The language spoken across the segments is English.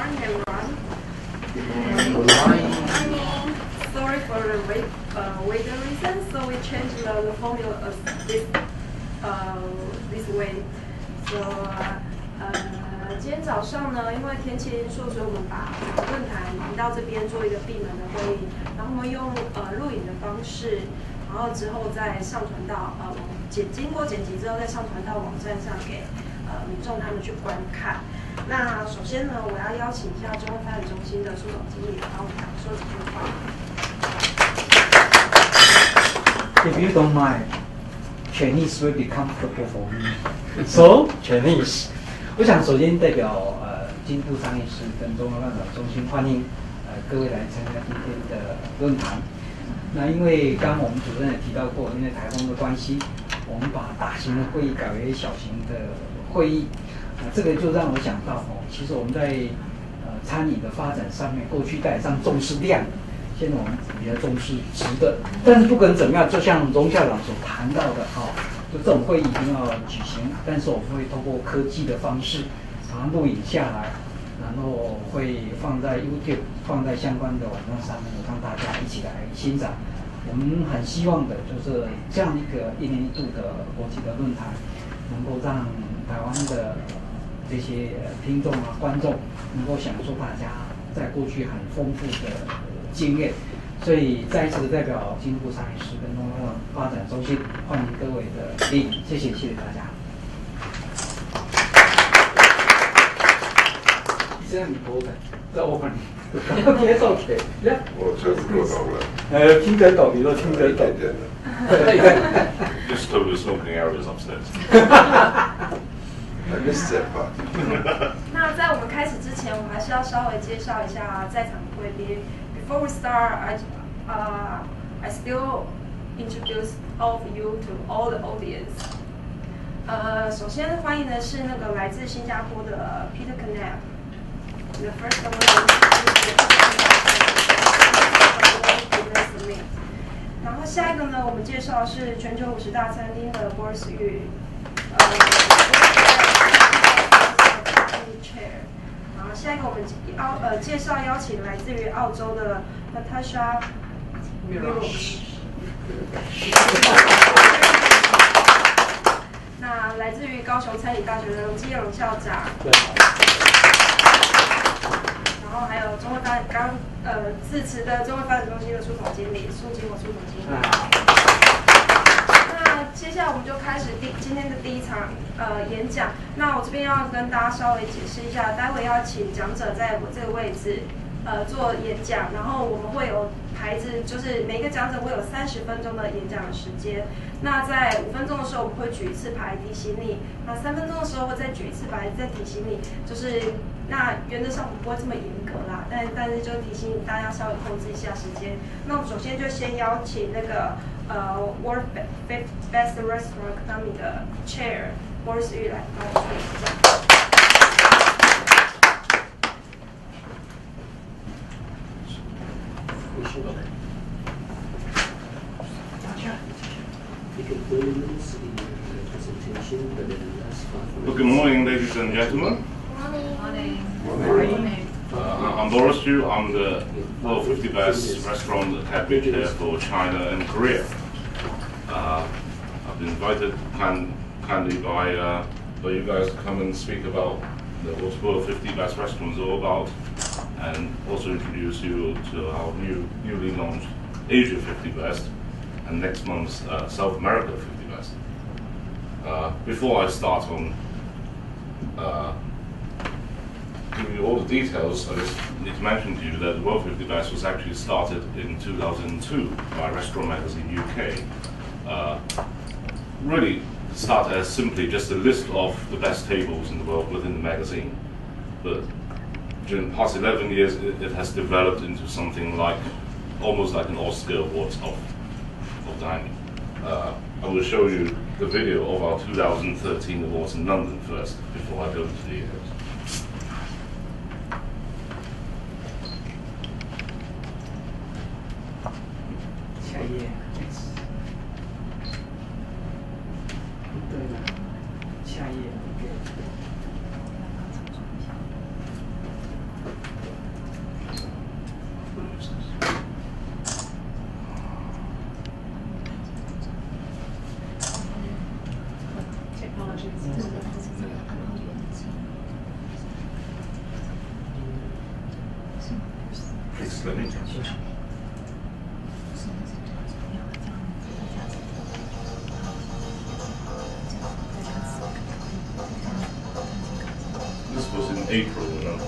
morning, everyone. Good morning. Sorry for the weather reason, so we changed the formula of this way. So 今天早上呢，因为天气因素，所以我们把论坛移到这边做一个闭门的会议，然后我们用录影的方式，然后之后再上传到经过剪辑之后再上传到网站上给民众他们去观看。那首先呢，我要邀请一下中央发展中心的苏总经理帮我们说几句话。If you don't mind, Chinese will be comfortable for me. So Chinese. 我想首先代表经部商业司跟中央发展中心欢迎各位来参加今天的论坛。那因为刚刚我们主任也提到过，因为台风的关系，我们把大型的会议改为小型的会议。这个就让我想到其实我们在餐饮的发展上面，过去大体上重视量，现在我们比较重视质的。但是不管怎么样，就像荣校长所谈到的就这种会议一定要举行，但是我们会通过科技的方式把它录影下来，然后会放在 YouTube， 放在相关的网站上面，让大家一起来欣赏。我们很希望的就是这样一个一年一度的国际的论坛，能够让台湾的这些听众观众能够享受大家在过去很丰富的经验。所以再一次的代表经部商业司跟中央发展中心欢迎各位的莅临，谢谢大家。It's an important the opening. Okay, it's okay. Yeah. 我全部都懂了。听得懂，你都听得懂。Just over the smoking areas upstairs. I missed that part. 那在我们开始之前，我们还是要稍微介绍一下在场的贵宾。Before we start, I still introduce all of you to all the audience. 首先欢迎的是那个来自新加坡的 Peter Knapp。The first one is 然后下一个呢，我们介绍的是全球50大餐厅的 Boris 与Chair。然后下一个我们介绍邀请来自于澳洲的 Natasha Miros。那来自于高雄餐饮大学的基荣校长。然后还有中国致辞的中国发展中心的苏总经理苏总经理。那接下来我们就开始今天的第一场演讲。那我这边要跟大家稍微解释一下，待会要请讲者在我这个位置做演讲，然后我们会有牌子，就是每个讲者会有30分钟的演讲的时间。那在5分钟的时候，我们会举一次牌提醒你；那3分钟的时候会再举一次牌再提醒你。就是那原则上不会这么严格啦，但是就提醒大家稍微控制一下时间。那我们首先就先邀请那个World Best Restaurant Company 的 Chair Boris 玉来帮我们演讲。Well, good morning, ladies and gentlemen. Morning. I'm Boris Yu. I'm the World 50 Best Restaurant Academy Chair for China and Korea. I've been invited kindly by you guys to come and speak about what World 50 Best Restaurants are all about, and also introduce you to our newly launched Asia 50 Best and next month's South America 50 Best. Before I start on giving you all the details, I just need to mention to you that the World 50 Best was actually started in 2002 by Restaurant Magazine UK. Really started as simply just a list of the best tables in the world within the magazine. But during the past 11 years, it has developed into something like, almost like an Oscar Awards of dining. I will show you the video of our 2013 awards in London first, before I go into the details. Please let me. This was in April, you know.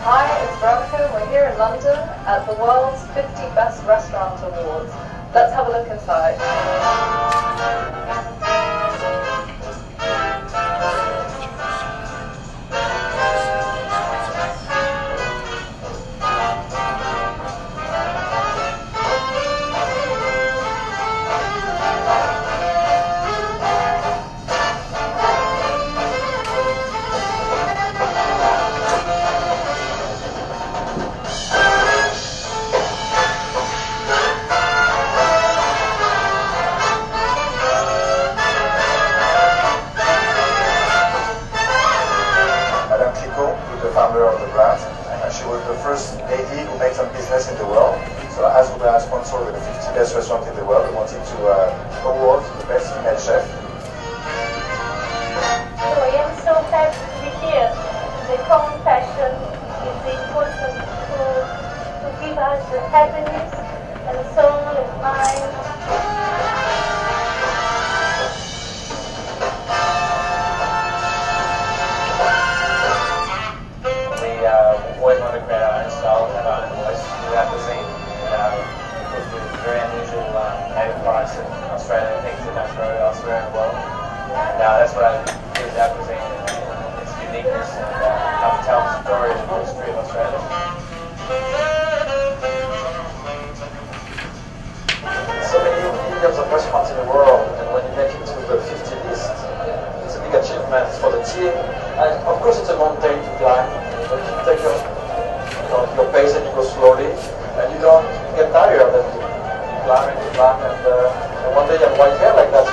Hi, it's Veronica. We're here in London at the world's 50 Best Restaurants Awards. Let's have a look inside. Of the brand, and she was the first lady who made some business in the world. So as we were sponsored with the 50 best restaurant in the world, we wanted to award the best female chef. So I am so happy to be here. The common passion is important to give us the happiness and soul and mind. Always want to create our own style and our own voice with our cuisine. Because we're very unusual made products in Australia and things that don't grow elsewhere in the world. And that's what I do with our cuisine, its uniqueness, and how to tell the story and the history of Australia. So many millions of restaurants in the world, and when you make it to the 50 list, it's a big achievement for the team. And of course it's a mountain to climb. But you take your pace and you go slowly, and you don't get tired, and you climb and you climb, and one day you have white hair like that.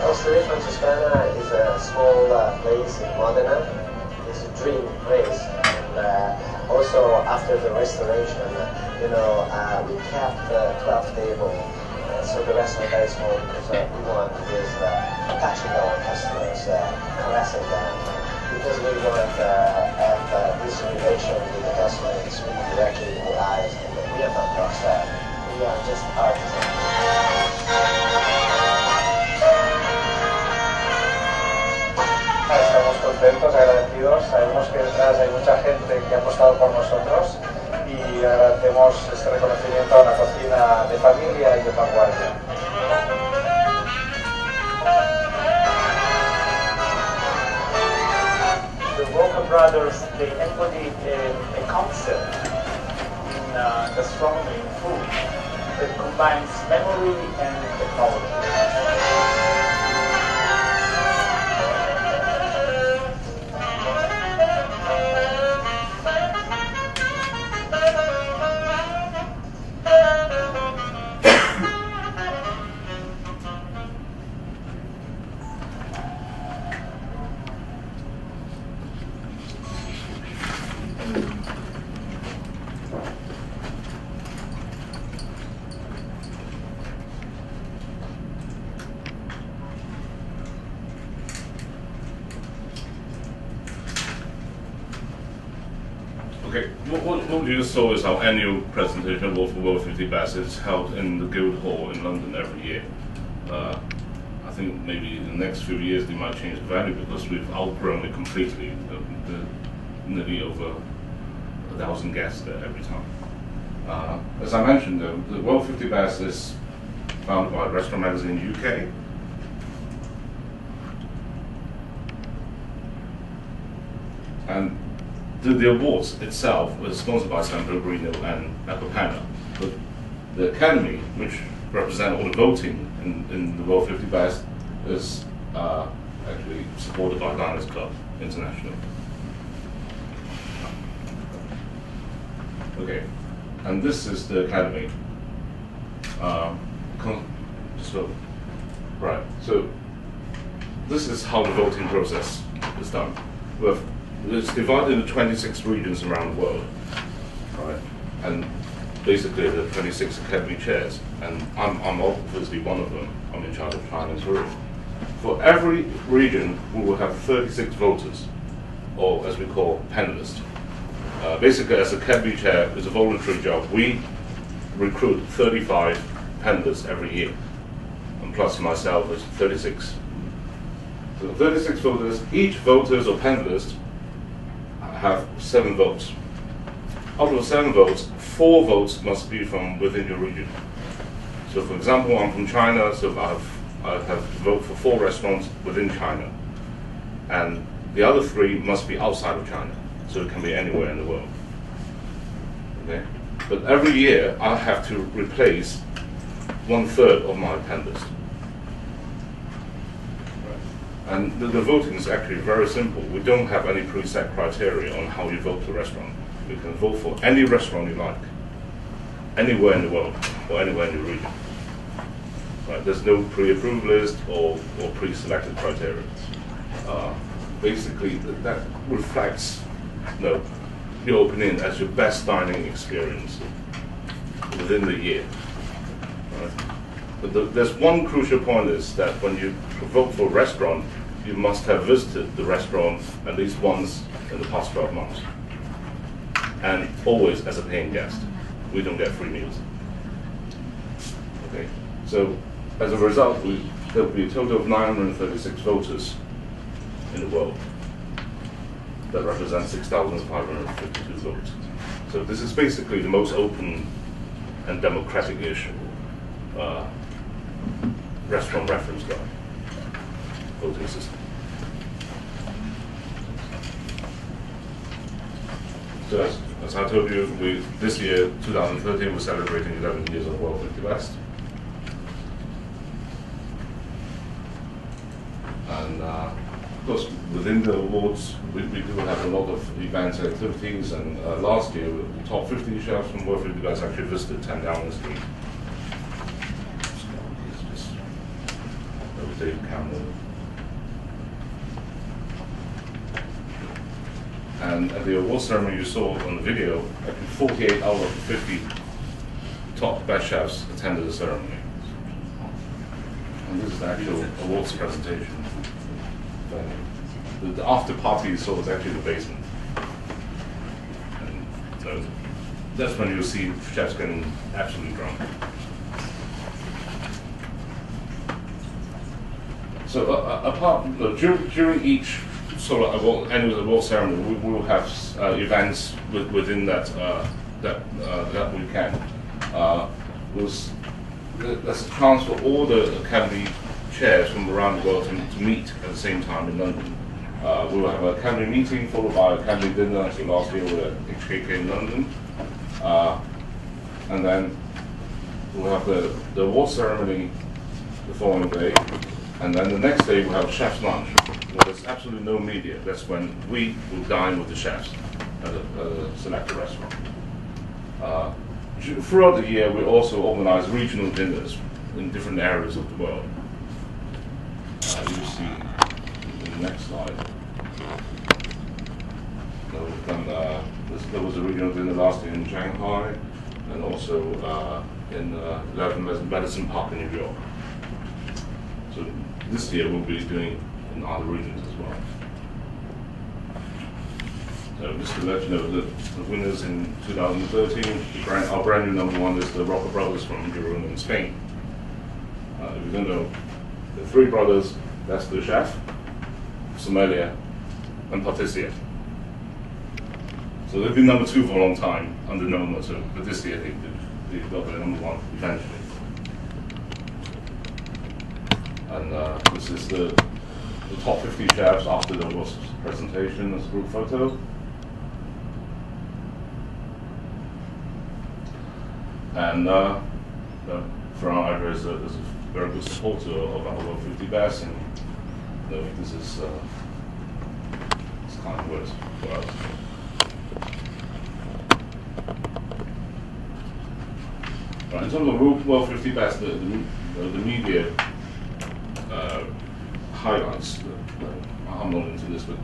Osteria Francescana is a small place in Modena. It's a dream place. Also, after the restoration, we kept the 12 table, so the restaurant very small because we want is touching our customers, caressing them, because we want to have this relation with the customer and speak directly in the eyes, and we are not cross-set, we are just artisans. Estamos contentos, agradecidos. Sabemos que detrás hay mucha gente que ha apostado por nosotros y agradecemos este reconocimiento a una cocina de familia y de vanguardia. The Walker brothers, they embodied a concept in gastronomy, in food, that combines memory and technology. Okay, what you just saw is our annual presentation of World 50 Best. It's held in the Guildhall in London every year. I think maybe in the next few years they might change the venue because we've outgrown it completely. Nearly over 1,000 guests there every time. As I mentioned, the World 50 Best is founded by Restaurant Magazine UK. And the awards itself was sponsored by San Pellegrino and Acapana, but the Academy, which represent all the voting in the World 50 Best, is actually supported by Diners Club International. Okay, and this is the academy. So this is how the voting process is done. It's divided into 26 regions around the world, right? And basically there are 26 academy chairs, and I'm obviously one of them. I'm in charge of China and Korea. For every region, we will have 36 voters, or as we call panelists. Basically, as academy chair, it's a voluntary job. We recruit 35 panelists every year, and plus myself is 36. So 36 voters, each voters or panelist have 7 votes. Out of 7 votes, 4 votes must be from within your region. So for example, I'm from China, so I have to vote for 4 restaurants within China. And the other 3 must be outside of China, so it can be anywhere in the world. Okay? But every year, I have to replace 1/3 of my panelists. And the voting is actually very simple. We don't have any preset criteria on how you vote for a restaurant. You can vote for any restaurant you like, anywhere in the world, or anywhere in your region. Right? There's no pre-approved list or pre-selected criteria. Basically, that reflects your opinion as your best dining experience within the year. Right? But there's one crucial point is that when you vote for a restaurant, you must have visited the restaurant at least once in the past 12 months. And always as a paying guest. We don't get free meals. Okay, so as a result, there will be a total of 936 voters in the world. That represents 6,552 votes. So this is basically the most open and democratic-ish restaurant reference guide voting system. So as I told you, this year, 2013, we're celebrating 11 years of World 50 Best. And of course, within the awards, we do have a lot of events and activities. And last year, the top 50 chefs from World 50 Best actually visited 10 Downing Street. David Cameron. And at the award ceremony you saw on the video, actually 48 out of 50 top best chefs attended the ceremony. And this is the actual awards presentation. The after party you saw was actually the basement. And so that's when you'll see chefs getting absolutely drunk. So during each sort of annual award ceremony, we will have events within that weekend. There's a chance for all the academy chairs from around the world to meet at the same time in London. We will have an academy meeting followed by an academy dinner. So last year we were at HKK in London, and then we'll have the award ceremony the following day. And then the next day we'll have chef's lunch. Well, there's absolutely no media. That's when we will dine with the chefs at a selected restaurant. Throughout the year, we also organize regional dinners in different areas of the world. You'll see in the next slide. There was a regional dinner last year in Shanghai, and also in 11 Madison Park in New York. So this year we'll be doing in other regions as well. So just to let you know that the winners in 2013, our brand new number 1 is the Roca Brothers from Girona in Spain. If you don't know, the 3 brothers, that's the chef, sommelier, and patissier. So they've been number 2 for a long time under Noma, so but this year they got their number 1 eventually. And this is the top 50 chefs after the awards presentation as a group photo. And Ferran Iver is a very good supporter of our World 50 Best, and this is kind of words for us. Right. In terms of World 50 Best, the media highlights. I'm not into this, but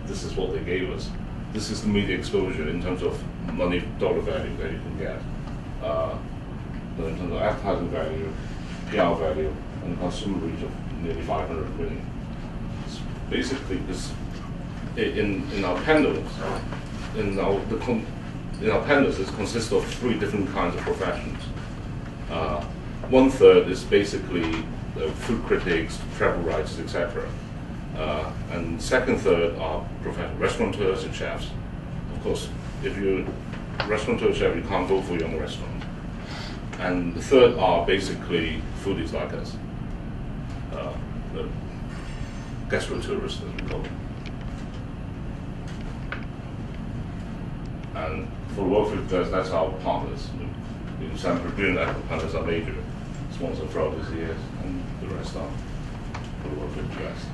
this is what they gave us. This is the media exposure in terms of money dollar value that you can get. In terms of advertising value, PR value, and consumer reach of nearly 500 million. It's basically, this in our panels, in our panels, it consists of 3 different kinds of professions. 1/3 is basically food critics, travel writers, etc. And 2/3 are restaurateurs and chefs. Of course, if you're a restaurateur chef, you can't go for your own restaurant. And the 3rd are basically foodies like us, the gastro-tourists, as we call them. And for World 50 Best, that's our partners. In San Pedro, partners are major sponsor throughout this year, and the rest are for the World 50 Best.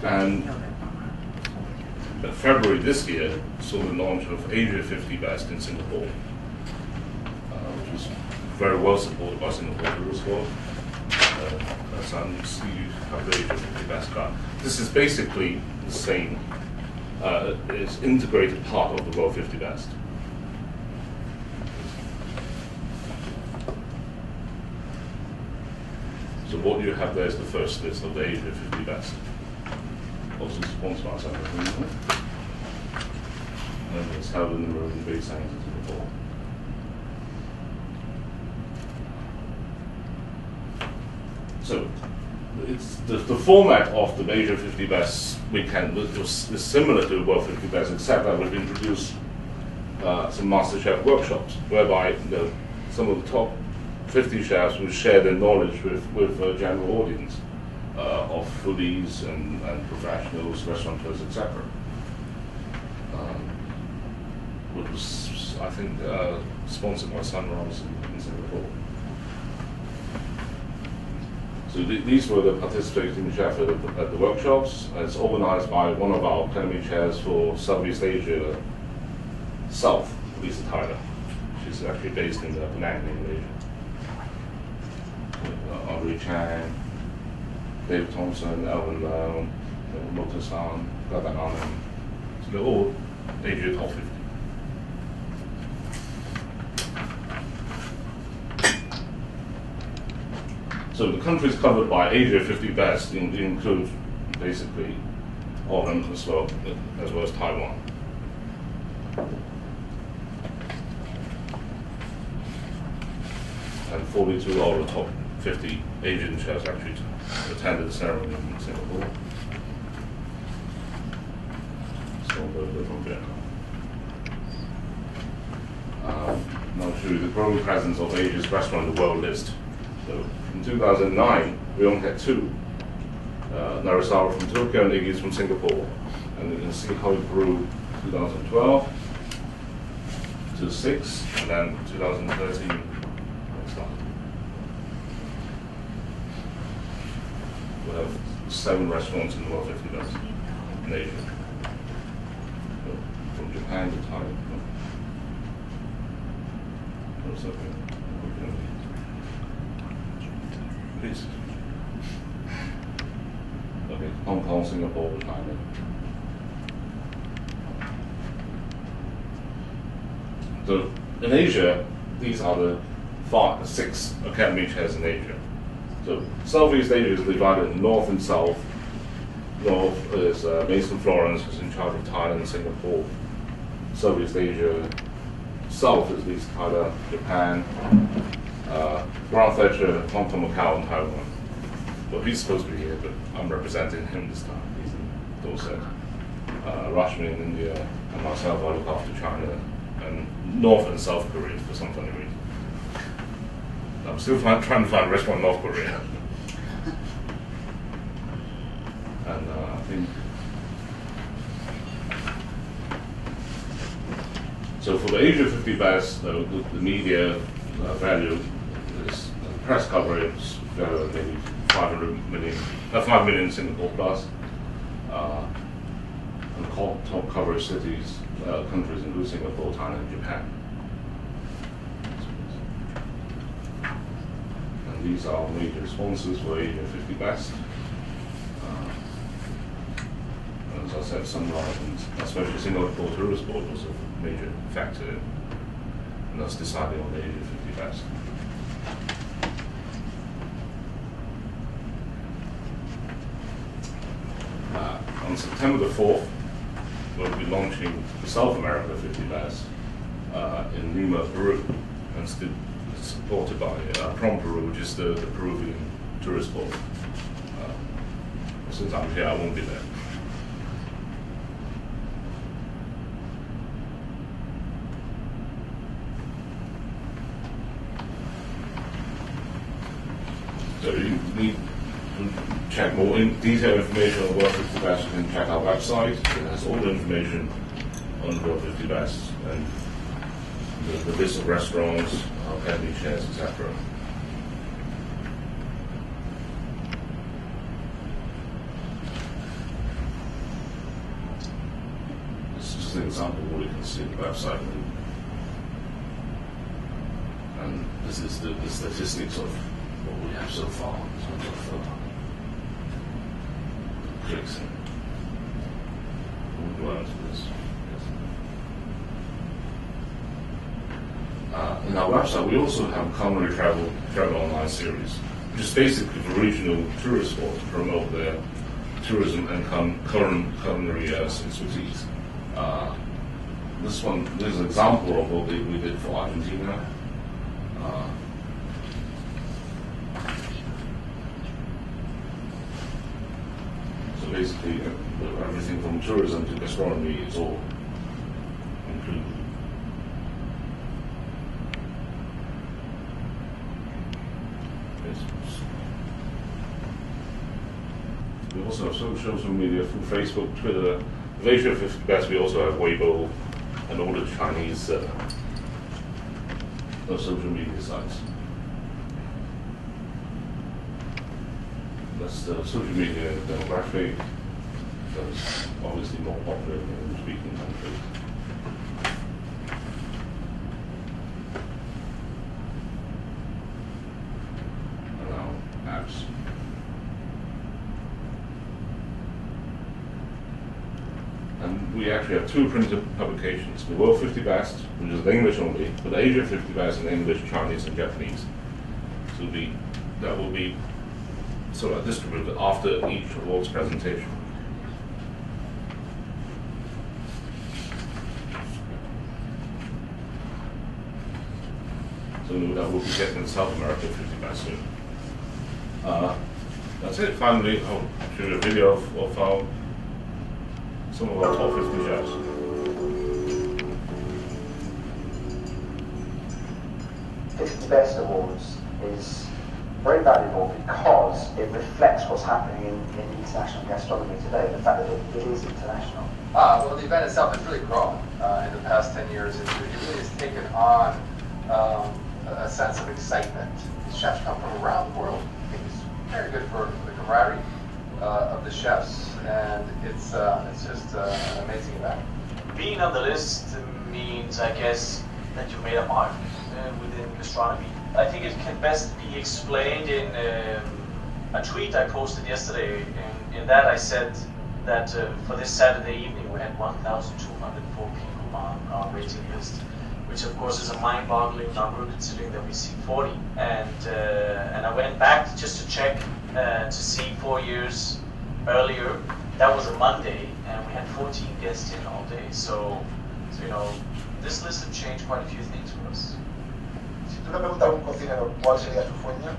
And February this year saw the launch of Asia 50 Best in Singapore, which was very well supported by Singapore Tourist Board. So you have the Asia 50 Best card. This is basically the same. It's integrated part of the World 50 Best. So what you have there is the first list of the Asia 50 Best. Also sponsored by Singapore. And it's held in the Marine Bay Sands in Singapore. So it's the format of the Asia 50 Best weekend is similar to the World 50 Best, except that we've introduced some MasterChef workshops, whereby some of the top 50 chefs will share their knowledge with a general audience of foodies and professionals, restaurateurs, etc. Which was, I think, sponsored by Sunrise in Singapore. So these were the participating chefs at the workshops. It's organized by one of our academy chairs for Southeast Asia South, Lisa Tyler. She's actually based in Penang, Indonesia. Audrey Chang, David Thompson, Alvin Lau, Moto-san, Gagan Anand. So they're all Asia top 50. So the countries covered by Asia 50 Best include basically all of them as well as Taiwan. And 42 out of the top 50 Asian chefs actually attended the ceremony in Singapore. So they're from Vietnam. Now I'll show you the growing presence of Asia's restaurant on the world list. So in 2009, we only had 2. Narasawa from Tokyo and Iggy's from Singapore. And you can see how it grew 2012 to 6, and then 2013, next slide. We have 7 restaurants in the World 50 Best in Asia. So from Japan to Thailand. Please. Okay, Hong Kong, Singapore, Thailand. So in Asia, these are the 6 academy chairs in Asia. So Southeast Asia is divided in North and South. North is Mason Florence, who's in charge of Thailand and Singapore. Southeast Asia. South is Lisa Tyler, Japan. Ron Fletcher, Hong Kong, Macau, and Taiwan. Well, he's supposed to be here, but I'm representing him this time. He's in Dorset. Rashmi in India, and myself, I look after China, and North and South Korea for some funny reason. I'm still trying to find a restaurant in North Korea. And I think, so for the Asia 50 Best, the media value is press coverage, maybe 5 million Singapore plus, and top coverage cities countries, including Singapore, Thailand, and Japan. And these are major sponsors for Asia 50 Best. As I said, Sunrise and especially Singapore Tourist Board was a major factor in us deciding on the Asia 50 Best. On September the 4th, we'll be launching the South America 50 Best in Lima, Peru, and it's supported by Prom Peru, which is the Peruvian tourist board. Since I'm here, I won't be there. So you need to check more detailed information on World 50 Best, you can check our website. It has all the information on World 50 Best and the list of restaurants, our candy shares, etc. This is just an example of what you can see on the website. And this is the statistics of what we have so far in terms of clicks and we'll go into this. In our website, we also have a culinary travel online series, which is basically for regional tourist boards to promote their tourism and culinary expertise. This is an example of what we did for Argentina. So basically, everything from tourism to gastronomy is all included. We also have social media through Facebook, Twitter. With Asia 50 Best, we also have Weibo and all the Chinese social media sites. That's the social media demographic that's obviously more popular in English-speaking countries. And now, apps. And we actually have two printed publications, the World 50 Best, which is in English only, but the Asia 50 Best in English, Chinese, and Japanese. So that will be sort of distributed after each awards presentation. So that will be getting in South America 50 Best soon. That's it. Finally, I'll show you a video of some of our top 50 chefs. '50 Best Awards is very valuable because it reflects what's happening in international gastronomy today, the fact that it is international. Well, the event itself has really grown in the past 10 years. It really has taken on a sense of excitement. These chefs come from around the world. I think it's very good for the camaraderie of the chefs, and it's just an amazing event. Being on the list means, I guess, that you made a mark within gastronomy. I think it can best be explained in a tweet I posted yesterday. In that I said that for this Saturday evening we had 1,204 people on our waiting list, which of course is a mind-boggling number considering that we see 40. And I went back just to check to see 4 years earlier. That was a Monday, and we had 14 guests in all day. So you know, this list has changed quite a few things for us. Si tú le preguntas a un cocinero cuál sería su sueño,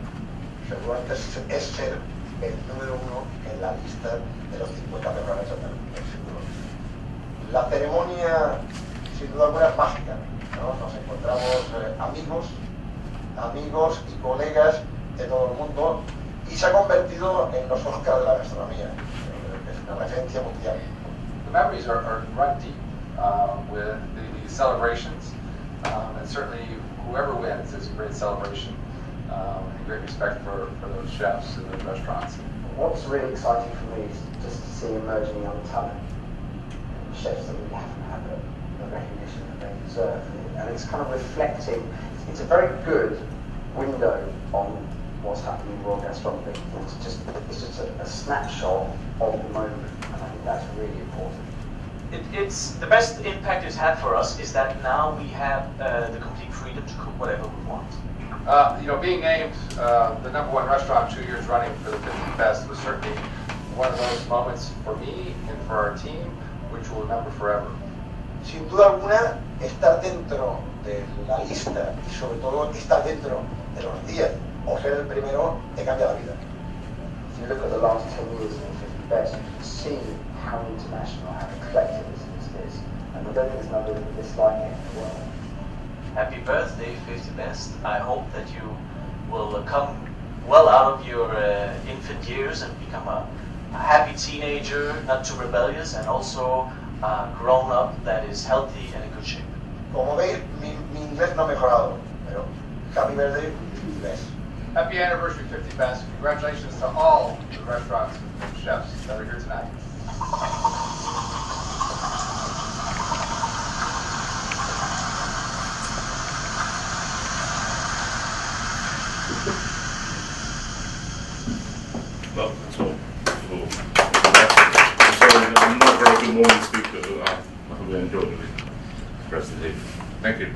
seguramente es ser el número uno en la lista de los 50 mejores restaurantes, seguro. La ceremonia, sin duda alguna, es mágica, ¿no? Nos encontramos amigos y colegas de todo el mundo, y se ha convertido en los Oscars de la gastronomía. Es una referencia mundial. The memories are run deep with the celebrations, and certainly whoever wins is a great celebration and great respect for those chefs and those restaurants. What's really exciting for me is just to see emerging young talent, chefs that we haven't had the recognition that they deserve. And it's kind of reflecting, it's a very good window on what's happening in world gastronomy. It's just a snapshot of the moment, and I think that's really important. It's the best impact it's had for us is that now we have the complete freedom to cook whatever we want. Being named the #1 restaurant 2 years running for the 50 Best was certainly one of those moments for me and for our team, which we'll remember forever. Sin duda alguna, estar dentro de la lista y sobre todo estar dentro de los 10 o ser el primero te cambia la vida. If you look at the last 10 years in the 50 Best, you can see how international, how eclectic this list is. And I don't think there's another list like it in the world. Happy birthday, 50 Best. I hope that you will come well out of your infant years and become a happy teenager, not too rebellious, and also grown up that is healthy and in good shape. Como veis, mi inglés no ha mejorado, pero happy birthday, 50 Best. Happy anniversary, 50 Best. Congratulations to all the restaurants and chefs that are here tonight. Well, that's all. I'm not a very good morning speaker. I hope you enjoyed the rest of the day. Thank you.